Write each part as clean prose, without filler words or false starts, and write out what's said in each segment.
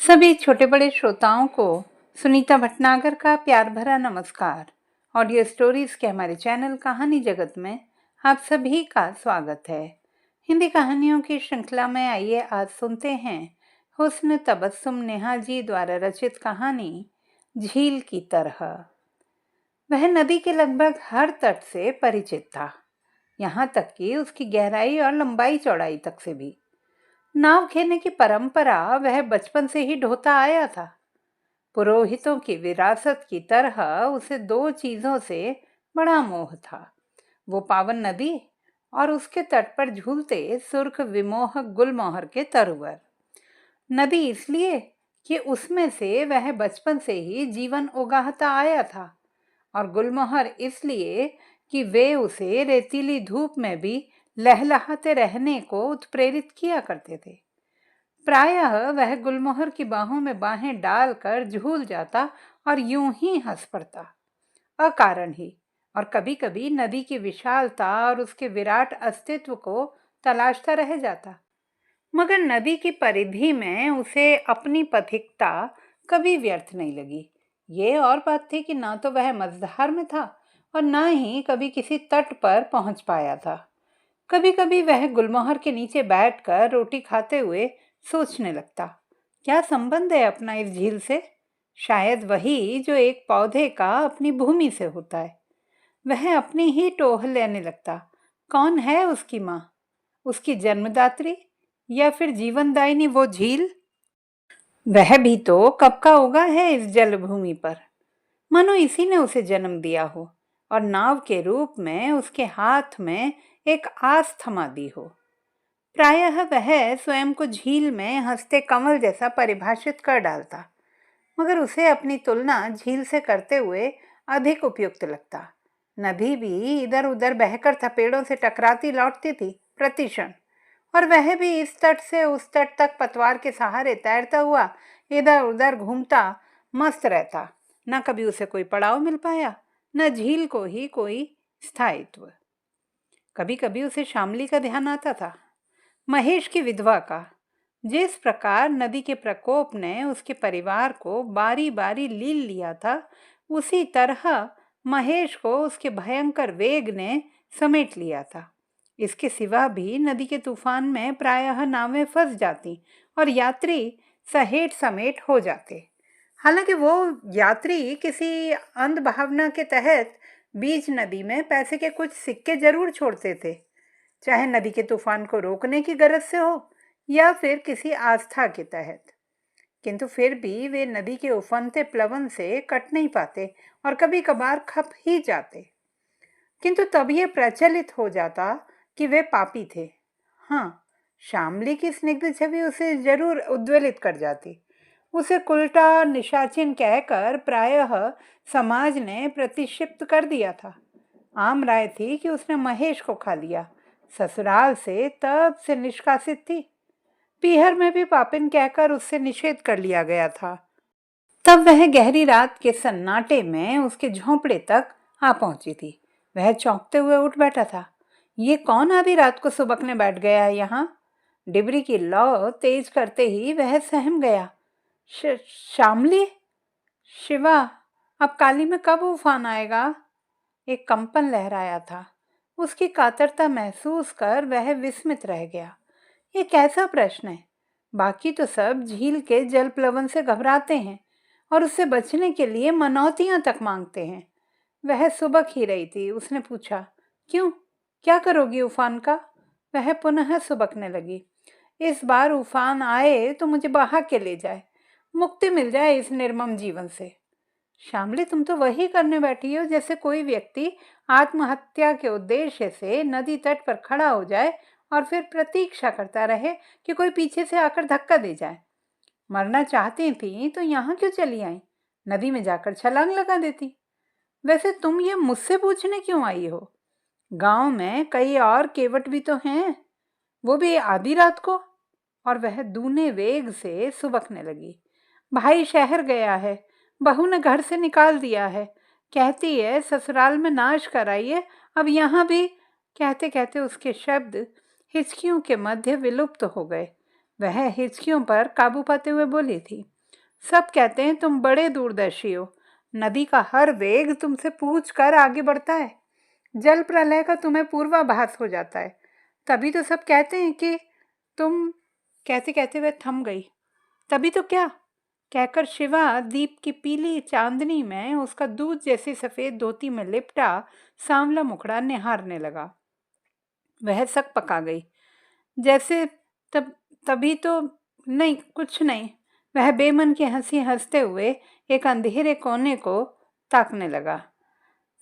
सभी छोटे बड़े श्रोताओं को सुनीता भटनागर का प्यार भरा नमस्कार। ऑडियो स्टोरीज के हमारे चैनल कहानी जगत में आप सभी का स्वागत है। हिंदी कहानियों की श्रृंखला में आइए आज सुनते हैं हुस्न तबस्सुम नेहा जी द्वारा रचित कहानी झील की तरह। वह नदी के लगभग हर तट से परिचित था, यहाँ तक कि उसकी गहराई और लंबाई चौड़ाई तक से भी। नाव खेलने की परंपरा वह बचपन से ही ढोता आया था। पुरोहितों की विरासत की तरह उसे दो चीजों से बड़ा मोह था, वो पावन नदी और उसके तट पर झूलते सुर्ख विमोहक गुलमोहर के तरुवर। नदी इसलिए कि उसमें से वह बचपन से ही जीवन उगाहता आया था, और गुलमोहर इसलिए कि वे उसे रेतीली धूप में भी लहलहाते रहने को उत्प्रेरित किया करते थे। प्रायः वह गुलमोहर की बाहों में बाहें डालकर झूल जाता और यूं ही हंस पड़ता, अकारण ही, और कभी कभी नदी की विशालता और उसके विराट अस्तित्व को तलाशता रह जाता। मगर नदी की परिधि में उसे अपनी पथिकता कभी व्यर्थ नहीं लगी। ये और बात थी कि ना तो वह मझधार में था और ना ही कभी किसी तट पर पहुंच पाया था। कभी कभी वह गुलमोहर के नीचे बैठकर रोटी खाते हुए सोचने लगता, क्या संबंध है अपना इस झील से? शायद वही जो एक पौधे का अपनी भूमि से होता है। वह अपनी ही टोह लेने लगता। कौन है उसकी माँ, उसकी जन्मदात्री, या फिर जीवनदायिनी वो झील? वह भी तो कब का उगा है इस जलभूमि पर, मानो इसी ने उसे जन्म दिया हो और नाव के रूप में उसके हाथ में एक आस थमा दी हो। प्रायः वह स्वयं को झील में हंसते कमल जैसा परिभाषित कर डालता, मगर उसे अपनी तुलना झील से करते हुए अधिक उपयुक्त लगता। नदी भी इधर उधर बहकर थपेड़ों से टकराती लौटती थी प्रतिक्षण, और वह भी इस तट से उस तट तक पतवार के सहारे तैरता हुआ इधर उधर घूमता मस्त रहता। न कभी उसे कोई पड़ाव मिल पाया, न झील को ही कोई स्थायित्व। कभी कभी उसे शामली का ध्यान आता था, महेश की विधवा का। जिस प्रकार नदी के प्रकोप ने उसके परिवार को बारी बारी लील लिया था, उसी तरह महेश को उसके भयंकर वेग ने समेट लिया था। इसके सिवा भी नदी के तूफान में प्रायः नावें फंस जाती और यात्री सहेट समेट हो जाते। हालांकि वो यात्री किसी अंधभावना के तहत बीच नदी में पैसे के कुछ सिक्के जरूर छोड़ते थे, चाहे नदी के तूफान को रोकने की गरज से हो या फिर किसी आस्था के तहत। किंतु फिर भी वे नदी के उफनते प्लवन से कट नहीं पाते और कभी कभार खप ही जाते। किंतु तब ये प्रचलित हो जाता कि वे पापी थे। हाँ, शामली की स्निग्ध छवि उसे जरूर उद्वेलित कर जाती। उसे कुलटा निशाचीन कहकर प्रायः समाज ने प्रतिक्षिप्त कर दिया था। आम राय थी कि उसने महेश को खा लिया। ससुराल से तब से निष्कासित थी। पीहर में भी पापिन कहकर उससे निषेध कर लिया गया था। तब वह गहरी रात के सन्नाटे में उसके झोंपड़े तक आ पहुंची थी। वह चौंकते हुए उठ बैठा था। ये कौन आधी रात को सुबकने बैठ गया है यहाँ? डिबरी की लौ तेज करते ही वह सहम गया। शामली, शिवा, अब काली में कब उफान आएगा? एक कंपन लहराया था। उसकी कातरता महसूस कर वह विस्मित रह गया। ये कैसा प्रश्न है? बाकी तो सब झील के जल प्लवन से घबराते हैं और उससे बचने के लिए मनौतियां तक मांगते हैं। वह सुबक ही रही थी। उसने पूछा, क्यों, क्या करोगी उफान का? वह पुनः सुबकने लगी। इस बार उफान आए तो मुझे बहा के ले जाए, मुक्ति मिल जाए इस निर्मम जीवन से। शामली, तुम तो वही करने बैठी हो जैसे कोई व्यक्ति आत्महत्या के उद्देश्य से नदी तट पर खड़ा हो जाए और फिर प्रतीक्षा करता रहे कि कोई पीछे से आकर धक्का दे जाए। मरना चाहती थी तो यहाँ क्यों चली आई? नदी में जाकर छलांग लगा देती। वैसे तुम ये मुझसे पूछने क्यों आई हो? गांव में कई और केवट भी तो हैं, वो भी आधी रात को। और वह दूने वेग से सुबकने लगी। भाई शहर गया है, बहू ने घर से निकाल दिया है, कहती है ससुराल में नाश कराइए, अब यहाँ भी। कहते कहते उसके शब्द हिचकियों के मध्य विलुप्त हो गए। वह हिचकियों पर काबू पाते हुए बोली थी, सब कहते हैं तुम बड़े दूरदर्शी हो। नदी का हर वेग तुमसे पूछ कर आगे बढ़ता है। जल प्रलय का तुम्हें पूर्वाभास हो जाता है। तभी तो सब कहते हैं कि तुम। कहते कहते वह थम गई। तभी तो क्या, कहकर शिवा दीप की पीली चांदनी में उसका दूध जैसी सफेद धोती में लिपटा सांवला मुखड़ा निहारने लगा। वह सक पका गई। जैसे तब तभी तो नहीं, कुछ नहीं। वह बेमन की हंसी हंसते हुए एक अंधेरे कोने को ताकने लगा।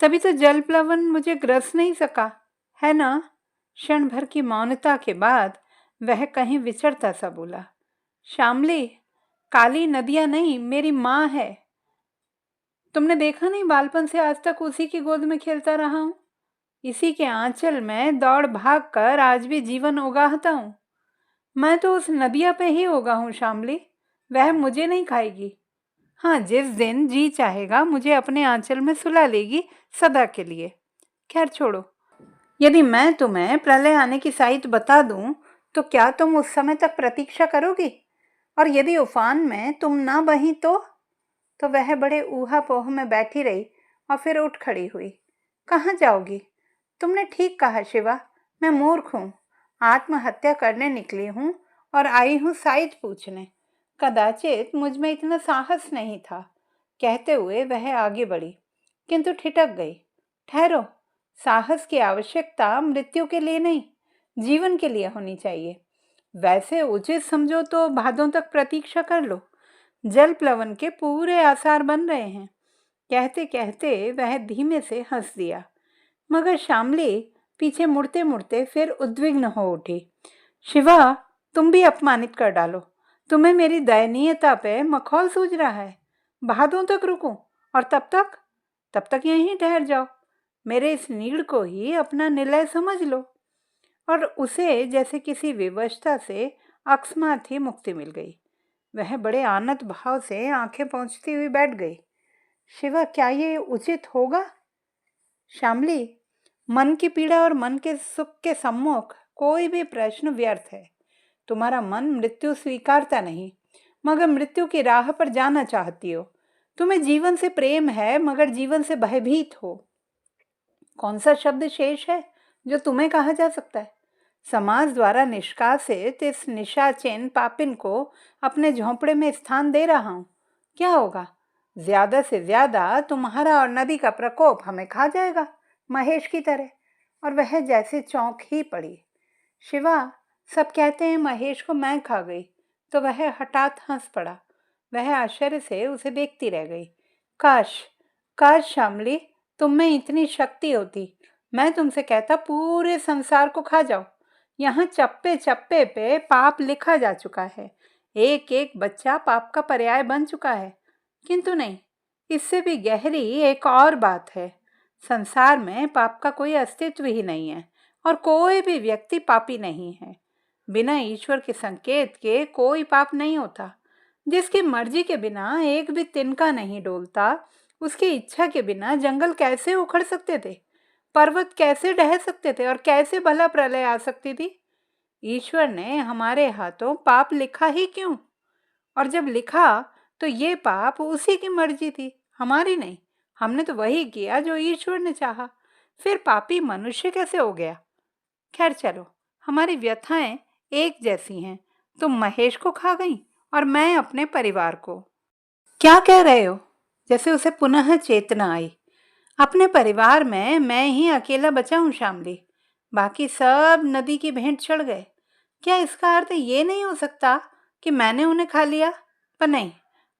तभी तो जल प्लवन मुझे ग्रस नहीं सका, है ना? क्षण भर की मौनता के बाद वह कहीं विचरता सा बोला, श्यामली, काली नदियां नहीं, मेरी माँ है। तुमने देखा नहीं, बालपन से आज तक उसी की गोद में खेलता रहा हूं। इसी के आंचल में दौड़ भाग कर आज भी जीवन उगाहता हूं। मैं तो उस नदिया पे ही उगा हूं श्यामली। वह मुझे नहीं खाएगी। हाँ, जिस दिन जी चाहेगा मुझे अपने आंचल में सुला लेगी, सदा के लिए। खैर छोड़ो। यदि मैं तुम्हें प्रलय आने की साइत बता दूं तो क्या तुम उस समय तक प्रतीक्षा करोगी? और यदि उफान में तुम ना बही तो वह बड़े ऊहापोह में बैठी रही और फिर उठ खड़ी हुई। कहाँ जाओगी? तुमने ठीक कहा शिवा, मैं मूर्ख हूँ। आत्महत्या करने निकली हूँ और आई हूँ साइत पूछने। कदाचित मुझ में इतना साहस नहीं था। कहते हुए वह आगे बढ़ी, किंतु ठिठक गई। ठहरो, साहस की आवश्यकता मृत्यु के लिए नहीं, जीवन के लिए होनी चाहिए। वैसे उचित समझो तो भादों तक प्रतीक्षा कर लो। जल प्लवन के पूरे आसार बन रहे हैं। कहते कहते वह धीमे से हंस दिया। मगर श्यामली पीछे मुड़ते मुड़ते फिर उद्विग्न हो उठी। शिवा, तुम भी अपमानित कर डालो। तुम्हें मेरी दयनीयता पे मखौल सूझ रहा है। भादों तक रुकूं और तब तक यहीं ठहर जाओ। मेरे इस नीड़ को ही अपना निलय समझ लो। और उसे जैसे किसी विवशता से अकस्मात ही मुक्ति मिल गई। वह बड़े आनत भाव से आंखें पोंछती हुई बैठ गई। शिवा, क्या ये उचित होगा? श्यामली, मन की पीड़ा और मन के सुख के सम्मुख कोई भी प्रश्न व्यर्थ है। तुम्हारा मन मृत्यु स्वीकारता नहीं, मगर मृत्यु की राह पर जाना चाहती हो। तुम्हें जीवन से प्रेम है, मगर जीवन से भयभीत हो। कौन सा शब्द शेष है जो तुम्हें कहा जा सकता है? समाज द्वारा निष्कासित इस निशाचेन पापिन को अपने झोंपड़े में स्थान दे रहा हूं। क्या होगा? ज्यादा से ज्यादा तुम्हारा और नदी का प्रकोप हमें खा जाएगा, महेश की तरह। और वह जैसे चौंक ही पड़ी। शिवा, सब कहते हैं महेश को मैं खा गई। तो वह हठात हंस पड़ा। वह आश्चर्य से उसे देखती रह गई। काश, काश श्यामली, तुम में इतनी शक्ति होती। मैं तुमसे कहता पूरे संसार को खा जाओ। यहाँ चप्पे चप्पे पे पाप लिखा जा चुका है। एक एक बच्चा पाप का पर्याय बन चुका है। किंतु नहीं, इससे भी गहरी एक और बात है। संसार में पाप का कोई अस्तित्व ही नहीं है और कोई भी व्यक्ति पापी नहीं है। बिना ईश्वर के संकेत के कोई पाप नहीं होता। जिसकी मर्जी के बिना एक भी तिनका नहीं डोलता, उसकी इच्छा के बिना जंगल कैसे उखड़ सकते थे, पर्वत कैसे ढह सकते थे और कैसे भला प्रलय आ सकती थी? ईश्वर ने हमारे हाथों पाप लिखा ही क्यों? और जब लिखा तो ये पाप उसी की मर्जी थी, हमारी नहीं। हमने तो वही किया जो ईश्वर ने चाहा। फिर पापी मनुष्य कैसे हो गया? खैर चलो, हमारी व्यथाएं एक जैसी हैं। तुम महेश को खा गई और मैं अपने परिवार को। क्या कह रहे हो? जैसे उसे पुनः चेतना आई। अपने परिवार में मैं ही अकेला बचा हूं श्यामली। बाकी सब नदी की भेंट चढ़ गए। क्या इसका अर्थ ये नहीं हो सकता कि मैंने उन्हें खा लिया? पर नहीं,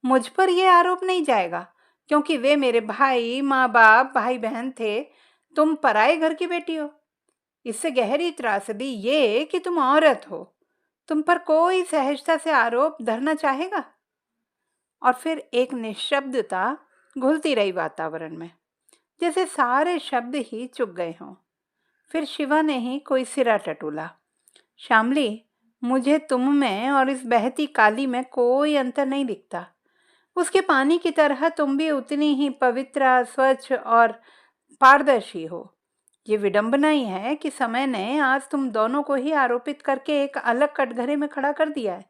मुझ पर यह आरोप नहीं जाएगा, क्योंकि वे मेरे भाई, माँ बाप, भाई बहन थे। तुम पराए घर की बेटी हो। इससे गहरी त्रासदी ये कि तुम औरत हो। तुम पर कोई सहजता से आरोप धरना चाहेगा? और फिर एक निशब्दता घुलती रही वातावरण में, जैसे सारे शब्द ही चुप गए हों। फिर शिवा ने ही कोई सिरा टटोला। श्यामली, मुझे तुम में और इस बहती काली में कोई अंतर नहीं दिखता। उसके पानी की तरह तुम भी उतनी ही पवित्र, स्वच्छ और पारदर्शी हो। ये विडंबना ही है कि समय ने आज तुम दोनों को ही आरोपित करके एक अलग कटघरे में खड़ा कर दिया है।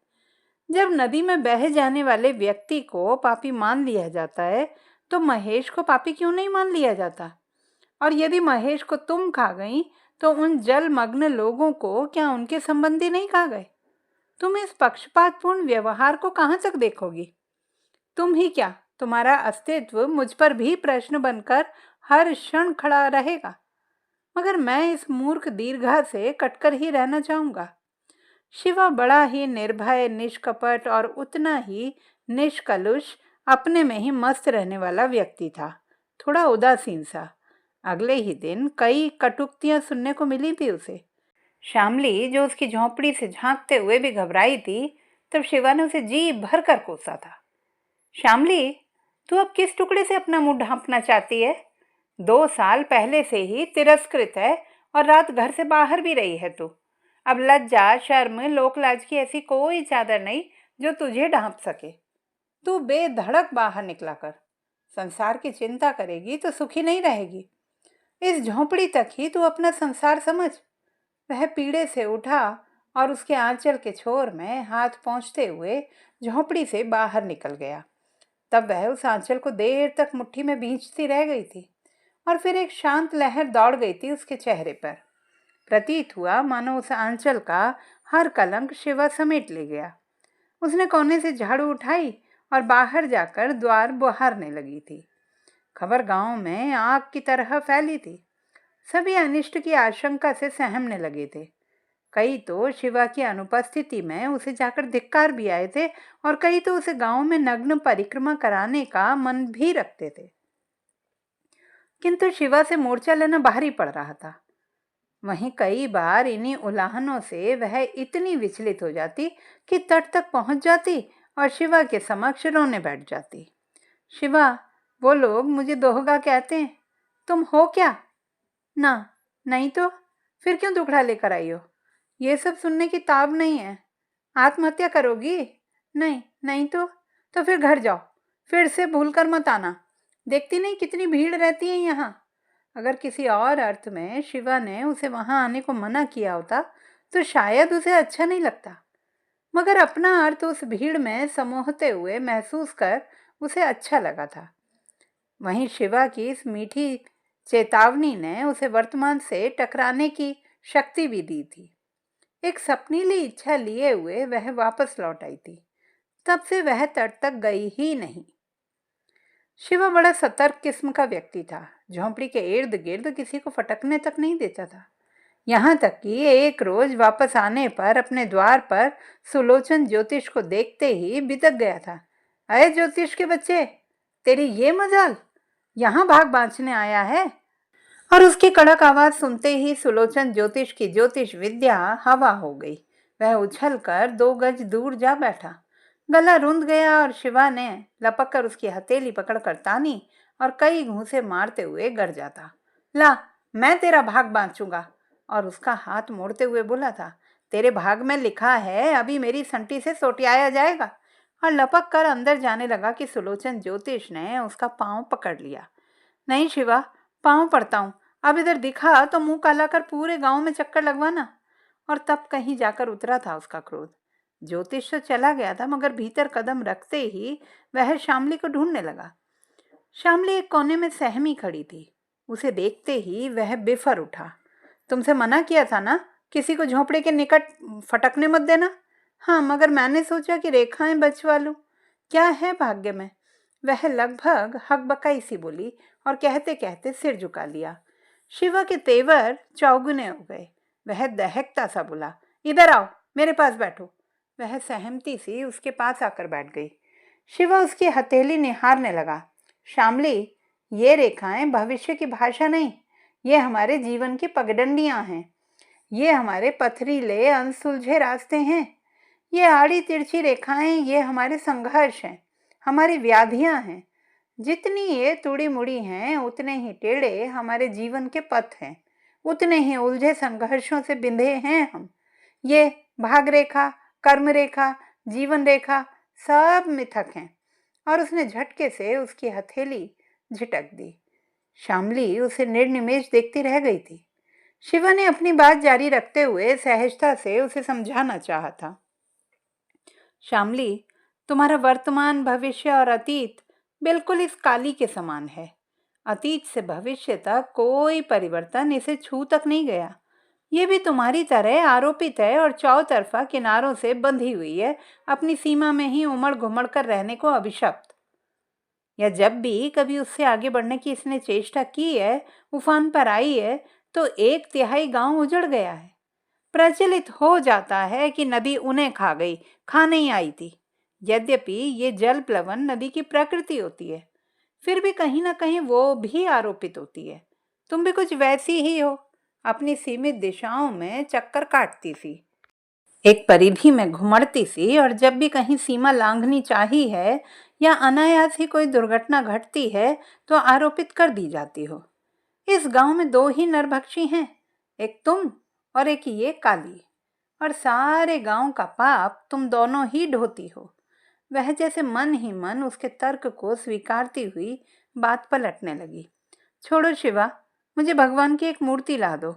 जब नदी में बह जाने वाले व्यक्ति को पापी मान लिया जाता है, तो महेश को पापी क्यों नहीं मान लिया जाता? और यदि महेश को तुम खा गई, तो उन जलमग्न लोगों को क्या उनके संबंधी नहीं खा गए? तुम इस पक्षपातपूर्ण व्यवहार को कहां तक देखोगी? तुम ही क्या, तुम्हारा अस्तित्व मुझ पर भी प्रश्न बनकर हर क्षण खड़ा रहेगा। मगर मैं इस मूर्ख दीर्घा से कटकर ही रहना चाहूंगा। शिवा बड़ा ही निर्भय, निष्कपट और उतना ही निष्कलुष, अपने में ही मस्त रहने वाला व्यक्ति था, थोड़ा उदासीन सा। अगले ही दिन कई कटुक्तियां सुनने को मिली थी उसे। श्यामली, जो उसकी झोंपड़ी से झांकते हुए भी घबराई थी, तब शिवा ने उसे जी भर कर कोसा था। श्यामली, तू अब किस टुकड़े से अपना मुंह ढांपना चाहती है? 2 साल पहले से ही तिरस्कृत है और रात घर से बाहर भी रही है तू। अब लज्जा, शर्म, लोक लाज की ऐसी कोई चादर नहीं जो तुझे ढांप सके। तू बेधड़क बाहर निकला कर। संसार की चिंता करेगी तो सुखी नहीं रहेगी। इस झोंपड़ी तक ही तू अपना संसार समझ। वह पीड़े से उठा और उसके आंचल के छोर में हाथ पहुंचते हुए झोंपड़ी से बाहर निकल गया। तब वह उस आंचल को देर तक मुट्ठी में भींचती रह गई थी और फिर एक शांत लहर दौड़ गई थी उसके चेहरे पर। प्रतीत हुआ मानो उस आंचल का हर कलंक शिवा समेट ले गया। उसने कोने से झाड़ू उठाई और बाहर जाकर द्वार बहारने लगी थी। खबर गांव में आग की तरह फैली थी। सभी अनिष्ट की आशंका से सहमने लगे थे। कई तो शिवा की अनुपस्थिति में उसे जाकर धिक्कार भी आए थे और कई तो उसे गांव में नग्न परिक्रमा कराने का मन भी रखते थे। किंतु शिवा से मोर्चा लेना भारी पड़ रहा था। वहीं कई बार इन्हीं उलाहनों से वह इतनी विचलित हो जाती कि तट तक पहुंच जाती और शिवा के समक्ष रोने बैठ जाती। शिवा, वो लोग मुझे दोहगा कहते हैं। तुम हो क्या? ना, नहीं तो फिर क्यों दुखड़ा लेकर आई हो? ये सब सुनने की ताब नहीं है। आत्महत्या करोगी? नहीं, नहीं तो फिर घर जाओ। फिर से भूल कर मत आना। देखती नहीं कितनी भीड़ रहती है यहाँ। अगर किसी और अर्थ में शिवा ने उसे वहां आने को मना किया होता तो शायद उसे अच्छा नहीं लगता, मगर अपना अर्थ उस भीड़ में समोहते हुए महसूस कर उसे अच्छा लगा था। वहीं शिवा की इस मीठी चेतावनी ने उसे वर्तमान से टकराने की शक्ति भी दी थी। एक सपनीली इच्छा लिए हुए वह वापस लौट आई थी। तब से वह तट तक गई ही नहीं। शिवा बड़ा सतर्क किस्म का व्यक्ति था। झोंपड़ी के इर्द गिर्द किसी को फटकने तक नहीं देता था। यहाँ तक कि एक रोज वापस आने पर अपने द्वार पर सुलोचन ज्योतिष को देखते ही बिदक गया था। अरे ज्योतिष के बच्चे, तेरी ये मजाल, यहाँ भाग बांचने आया है? और उसकी कड़क आवाज सुनते ही सुलोचन ज्योतिष की ज्योतिष विद्या हवा हो गई। वह उछलकर 2 गज दूर जा बैठा। गला रुंध गया और शिवा ने लपक कर उसकी हथेली पकड़कर तानी और कई घूंसे मारते हुए गरजा था। ला, मैं तेरा भाग बांचूंगा। और उसका हाथ मोड़ते हुए बोला था, तेरे भाग में लिखा है अभी मेरी संटी से सोटियाया जाएगा। और लपक कर अंदर जाने लगा कि सुलोचन ज्योतिष ने उसका पांव पकड़ लिया। नहीं शिवा, पांव पड़ता हूँ। अब इधर दिखा तो मुंह काला कर पूरे गांव में चक्कर लगवाना। और तब कहीं जाकर उतरा था उसका क्रोध। ज्योतिष तो चला गया था, मगर भीतर कदम रखते ही वह श्यामली को ढूंढने लगा। श्यामली एक कोने में सहमी खड़ी थी। उसे देखते ही वह बेफर उठा। तुमसे मना किया था ना, किसी को झोंपड़े के निकट फटकने मत देना। हाँ, मगर मैंने सोचा कि रेखाएं बचवा लूं। क्या है भाग्य में? वह लगभग हकबकाई सी बोली और कहते कहते सिर झुका लिया। शिवा के तेवर चौगुने हो गए। वह दहकता सा बोला, इधर आओ, मेरे पास बैठो। वह सहमती सी उसके पास आकर बैठ गई। शिवा उसकी हथेली निहारने लगा। श्यामली, ये रेखाएं भविष्य की भाषा नहीं, ये हमारे जीवन की पगडंडियां हैं। ये हमारे पथरीले अनसुलझे रास्ते हैं। ये आड़ी तिरछी रेखाएं, ये हमारे संघर्ष हैं, हमारी व्याधियां हैं। जितनी ये तुड़ी मुड़ी हैं, उतने ही टेढ़े हमारे जीवन के पथ हैं, उतने ही उलझे संघर्षों से बिंधे हैं हम। ये भाग रेखा, कर्म रेखा, जीवन रेखा सब मिथक हैं। और उसने झटके से उसकी हथेली झिटक दी। श्यामली उसे निर्निमेष देखती रह गई थी। शिवा ने अपनी बात जारी रखते हुए सहजता से उसे समझाना चाहा था। श्यामली, तुम्हारा वर्तमान, भविष्य और अतीत बिल्कुल इस काली के समान है। अतीत से भविष्य तक कोई परिवर्तन इसे छू तक नहीं गया। ये भी तुम्हारी तरह आरोपित है और चौतरफा किनारों से बंधी हुई है, अपनी सीमा में ही उमड़ घुमड़ कर रहने को अभिशप्त। या जब भी कभी उससे आगे बढ़ने की इसने चेष्टा की है, उफान पर आई है, तो 1/3 गांव उजड़ गया है। प्रचलित हो जाता है कि नदी उन्हें खा गई, खाने ही आई थी। यद्यपि ये जल प्लवन नदी की प्रकृति होती है, फिर भी कहीं ना कहीं वो भी आरोपित होती है। तुम भी कुछ वैसी ही हो, अपनी सीमित दिशाओं में चक्कर काटती सी, एक परिधि में घुमड़ती सी, और जब भी कहीं सीमा लांघनी चाहिए है या अनायास ही कोई दुर्घटना घटती है तो आरोपित कर दी जाती हो। इस गांव में 2 ही नरभक्षी हैं, एक तुम और एक ये काली, और सारे गांव का पाप तुम दोनों ही ढोती हो। वह जैसे मन ही मन उसके तर्क को स्वीकारती हुई बात पलटने लगी। छोड़ो शिवा, मुझे भगवान की एक मूर्ति ला दो।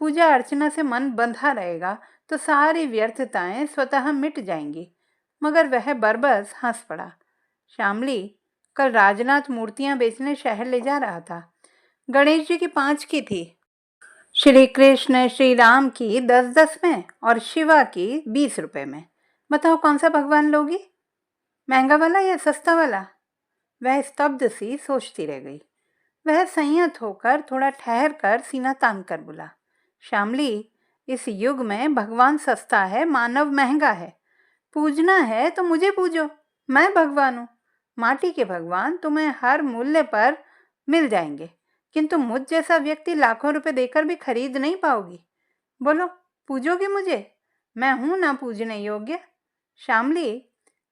पूजा अर्चना से मन बंधा रहेगा तो सारी व्यर्थताएं स्वतः मिट जाएंगी। मगर वह बरबस हंस पड़ा। श्यामली, कल राजनाथ मूर्तियां बेचने शहर ले जा रहा था। गणेश जी की 5 की थी, श्री कृष्ण श्री राम की 10-10 में और शिवा की 20 रुपए में। बताओ कौन सा भगवान लोगी, महंगा वाला या सस्ता वाला? वह स्तब्ध सी सोचती रह गई। वह संयत होकर थोड़ा ठहर कर सीना तान कर बोला, श्यामली, इस युग में भगवान सस्ता है, मानव महंगा है। पूजना है तो मुझे पूजो, मैं भगवान हूँ। माटी के भगवान तुम्हें हर मूल्य पर मिल जाएंगे, किंतु मुझ जैसा व्यक्ति लाखों रुपए देकर भी खरीद नहीं पाओगी। बोलो, पूजोगी मुझे? मैं हूं ना पूजने योग्य। श्यामली,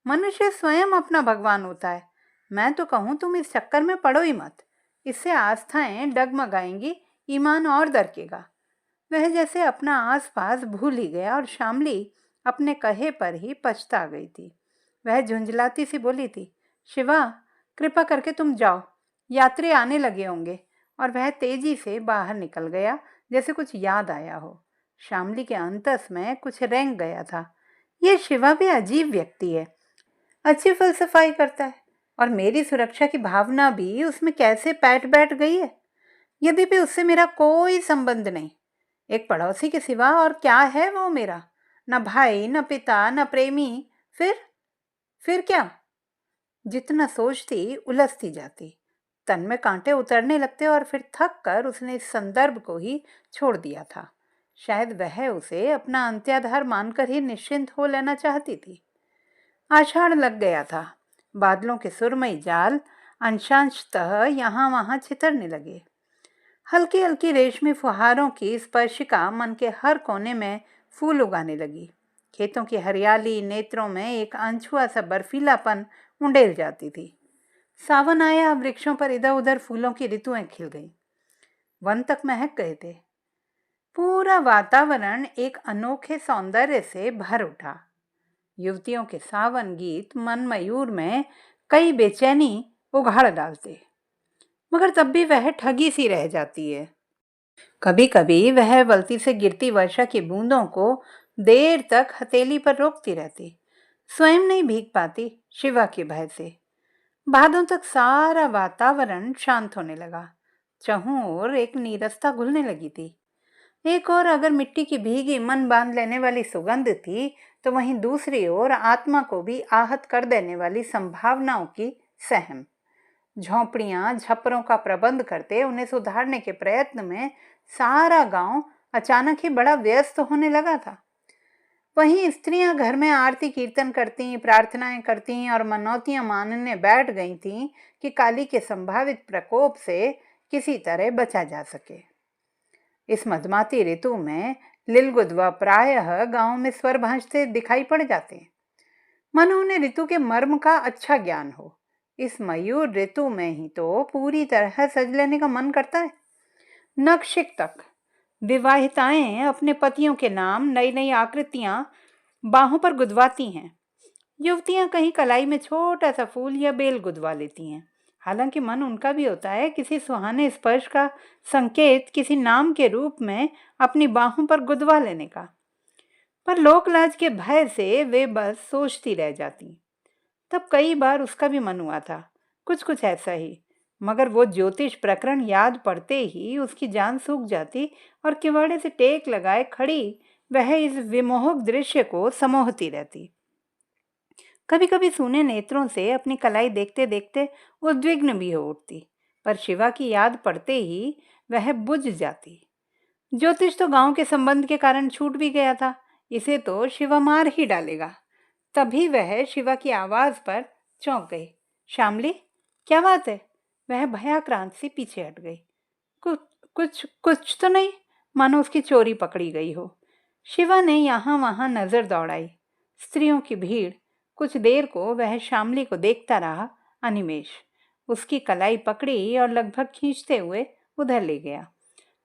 मनुष्य स्वयं अपना भगवान होता है। मैं तो कहूँ तुम इस चक्कर में पड़ो ही मत, इससे आस्थाएं डगमगाएंगी, ईमान और दरकेगा। वह जैसे अपना आसपास भूल ही गया और श्यामली अपने कहे पर ही पछता गई थी। वह झुंझलाती सी बोली थी, शिवा, कृपा करके तुम जाओ, यात्री आने लगे होंगे। और वह तेजी से बाहर निकल गया, जैसे कुछ याद आया हो। श्यामली के अंतस में कुछ रेंग गया था। ये शिवा भी अजीब व्यक्ति है, अच्छी फलसफाई करता है, और मेरी सुरक्षा की भावना भी उसमें कैसे पैठ बैठ गई है। यद्यपि उससे मेरा कोई संबंध नहीं, एक पड़ोसी के सिवा, और क्या है वो मेरा? न भाई, न पिता, न प्रेमी। फिर क्या? जितना सोचती उलझती जाती, तन में कांटे उतरने लगते, और फिर थक कर उसने इस संदर्भ को ही छोड़ दिया था। शायद वह उसे अपना अंत्याधार मानकर ही निश्चिंत हो लेना चाहती थी। आषाढ़ लग गया था। बादलों के सुरमई जाल अंशांशतः यहाँ वहाँ छितरने लगे। हल्की हल्की रेशमी फुहारों की स्पर्शिका मन के हर कोने में फूल उगाने लगी। खेतों की हरियाली नेत्रों में एक अनछुआ सा बर्फीलापन उंडेल जाती थी। सावन आया, वृक्षों पर इधर उधर फूलों की ऋतुएं खिल गईं। वन तक महक गए थे। पूरा वातावरण एक अनोखे सौंदर्य से भर उठा। युवतियों के सावन गीत मन मयूर में कई बेचैनी उघाड़ डालते, मगर तब भी वह ठगी सी रह जाती है। कभी कभी वह वलती से गिरती वर्षा की बूंदों को देर तक हथेली पर रोकती रहती, स्वयं नहीं भीग पाती शिवा के भय से। भादों तक सारा वातावरण शांत होने लगा। चहुं ओर एक नीरसता घुलने लगी थी। एक ओर अगर मिट्टी की भीगी मन बांध लेने वाली सुगंध थी, तो वहीं दूसरी ओर आत्मा को भी आहत कर देने वाली संभावनाओं की सहम। झोंपड़ियां झप्परों का प्रबंध करते उन्हें सुधारने के प्रयत्न में सारा गांव अचानक ही बड़ा व्यस्त होने लगा था। वहीं स्त्रियां घर में आरती कीर्तन करती, प्रार्थनाएं करती और मनौतियां मानने बैठ गई थीं कि काली के संभावित प्रकोप से किसी तरह बचा जा सके। इस मधमाती ऋतु में लिलगुदवा प्रायः गांव में स्वर भांजते दिखाई पड़ जाते हैं, मानो उन्हें ऋतु के मर्म का अच्छा ज्ञान हो। इस मयूर ऋतु में ही तो पूरी तरह सज लेने का मन करता है। नक्शिक तक विवाहिताएं अपने पतियों के नाम नई नई आकृतियां बाहों पर गुदवाती हैं। युवतियां कहीं कलाई में छोटा सा फूल या बेल गुदवा लेती हैं। हालांकि मन उनका भी होता है किसी सुहाने स्पर्श का संकेत किसी नाम के रूप में अपनी बाहों पर गुदवा लेने का। पर लोकलाज के भय से वे बस सोचती रह जाती। तब कई बार उसका भी मन हुआ था, कुछ कुछ ऐसा ही, मगर वो ज्योतिष प्रकरण याद पड़ते ही उसकी जान सूख जाती और किवाड़े से टेक लगाए खड़ी वह इस विमोहक दृश्य को समोहती रहती। कभी कभी सूने नेत्रों से अपनी कलाई देखते देखते उद्विग्न भी हो उठती, पर शिवा की याद पड़ते ही वह बुझ जाती। ज्योतिष तो गांव के संबंध के कारण छूट भी गया था, इसे तो शिवा मार ही डालेगा। तभी वह शिवा की आवाज पर चौंक गई। श्यामली, क्या बात है? वह भयाक्रांत सी पीछे हट गई। कुछ कुछ कुछ तो नहीं, मानो उसकी चोरी पकड़ी गई हो। शिवा ने यहाँ वहां नजर दौड़ाई। स्त्रियों की भीड़। कुछ देर को वह श्यामली को देखता रहा, अनिमेष। उसकी कलाई पकड़ी और लगभग खींचते हुए उधर ले गया।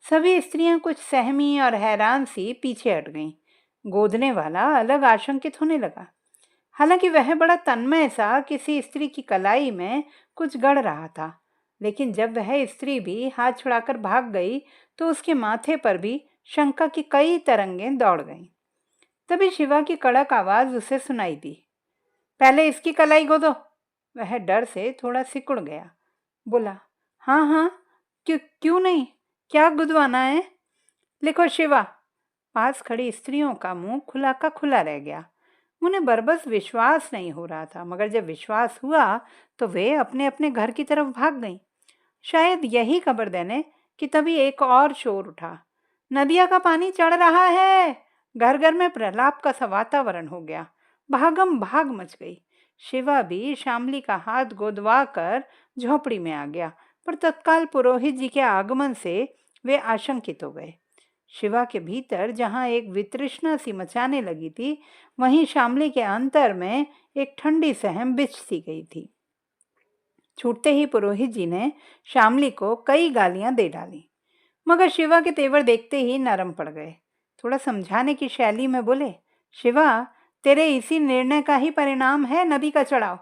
सभी स्त्रियां कुछ सहमी और हैरान सी पीछे हट गईं। गोदने वाला अलग आशंकित होने लगा। हालांकि वह बड़ा तन्मय सा किसी स्त्री की कलाई में कुछ गढ़ रहा था, लेकिन जब वह स्त्री भी हाथ छुड़ाकर भाग गई तो उसके माथे पर भी शंका की कई तरंगें दौड़ गईं। तभी शिवा की कड़क आवाज उसे सुनाई दी। पहले इसकी कलाई गोदो। वह डर से थोड़ा सिकुड़ गया। बोला, हाँ हाँ, क्यों नहीं, क्या गुदवाना है? लिखो शिवा। पास खड़ी स्त्रियों का मुंह खुला का खुला रह गया। उन्हें बरबस विश्वास नहीं हो रहा था, मगर जब विश्वास हुआ तो वे अपने अपने घर की तरफ भाग गईं। शायद यही खबर देने कि तभी एक और शोर उठा। नदिया का पानी चढ़ रहा है। घर घर में प्रलाप का सा वातावरण हो गया। भागम भाग मच गई। शिवा भी श्यामली का हाथ गोदवा कर झोपड़ी में आ गया, पर तत्काल पुरोहित जी के आगमन से वे आशंकित हो गए। शिवा के भीतर जहां एक वितृष्णा सी मचाने लगी थी, वहीं श्यामली के अंतर में एक ठंडी सहम बिछ सी गई थी। छूटते ही पुरोहित जी ने श्यामली को कई गालियां दे डाली, मगर शिवा के तेवर देखते ही नरम पड़ गए। थोड़ा समझाने की शैली में बोले, शिवा, तेरे इसी निर्णय का ही परिणाम है नदी का चढ़ाव।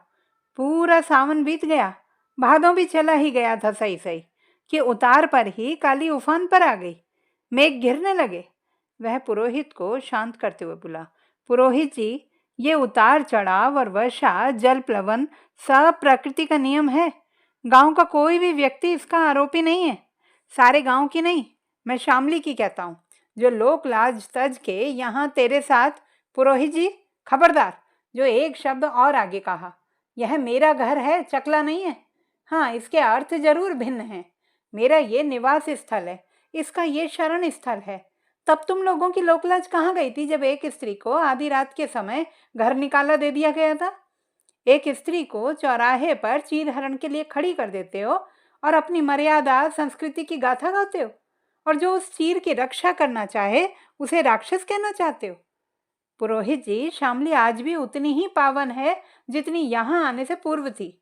पूरा सावन बीत गया, भादों भी चला ही गया था सही सही, कि उतार पर ही काली उफान पर आ गई। मेघ घिरने लगे। वह पुरोहित को शांत करते हुए बोला, पुरोहित जी, ये उतार चढ़ाव और वर्षा जल प्लवन सब प्रकृति का नियम है। गांव का कोई भी व्यक्ति इसका आरोपी नहीं है। सारे गांव की नहीं, मैं श्यामली की कहता हूँ, जो लोक लाज तज के यहाँ तेरे साथ। पुरोहित जी, खबरदार, जो एक शब्द और आगे कहा। यह मेरा घर है, चकला नहीं है। हाँ, इसके अर्थ जरूर भिन्न हैं। मेरा ये निवास स्थल है, इसका ये शरण स्थल है। तब तुम लोगों की लोकलाज कहाँ गई थी जब एक स्त्री को आधी रात के समय घर निकाला दे दिया गया था? एक स्त्री को चौराहे पर चीरहरण के लिए खड़ी कर देते हो और अपनी मर्यादा संस्कृति की गाथा गाते हो, और जो उस चीर की रक्षा करना चाहे उसे राक्षस कहना चाहते हो। पुरोहित जी, श्यामली आज भी उतनी ही पावन है जितनी यहाँ आने से पूर्व थी।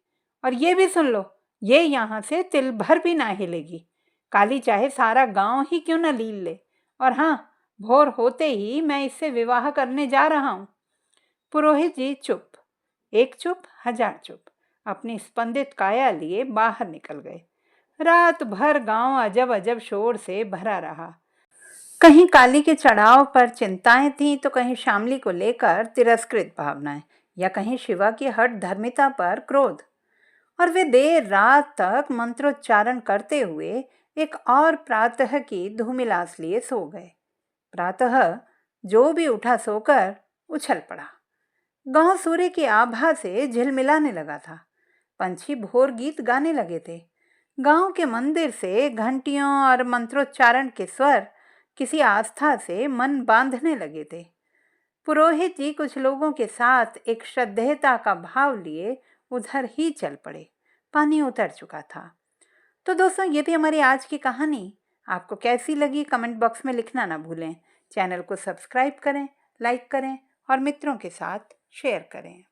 और ये भी सुन लो, ये यहाँ से तिल भर भी ना हिलेगी। काली चाहे सारा गांव ही क्यों न लील ले। और हाँ, भोर होते ही मैं इससे विवाह करने जा रहा हूँ। पुरोहित जी चुप। एक चुप, हजार चुप। अपनी स्पंदित काया लिए बाहर निकल गए। रात भर गांव अजब अजब शोर से भरा रहा। कहीं काली के चढ़ाव पर चिंताएं थीं, तो कहीं श्यामली को लेकर तिरस्कृत भावनाएं, या कहीं शिवा की हठ धर्मिता पर क्रोध। और वे देर रात तक मंत्रोच्चारण करते हुए एक और प्रातः की धूमिलास लिए सो गए। प्रातः जो भी उठा सोकर उछल पड़ा। गांव सूर्य की आभा से झिलमिलाने लगा था। पंछी भोर गीत गाने लगे थे। गांव के मंदिर से घंटियों और मंत्रोच्चारण के स्वर किसी आस्था से मन बांधने लगे थे। पुरोहित जी कुछ लोगों के साथ एक श्रद्धेयता का भाव लिए उधर ही चल पड़े। पानी उतर चुका था। तो दोस्तों, ये थी हमारी आज की कहानी। आपको कैसी लगी कमेंट बॉक्स में लिखना ना भूलें। चैनल को सब्सक्राइब करें, लाइक करें और मित्रों के साथ शेयर करें।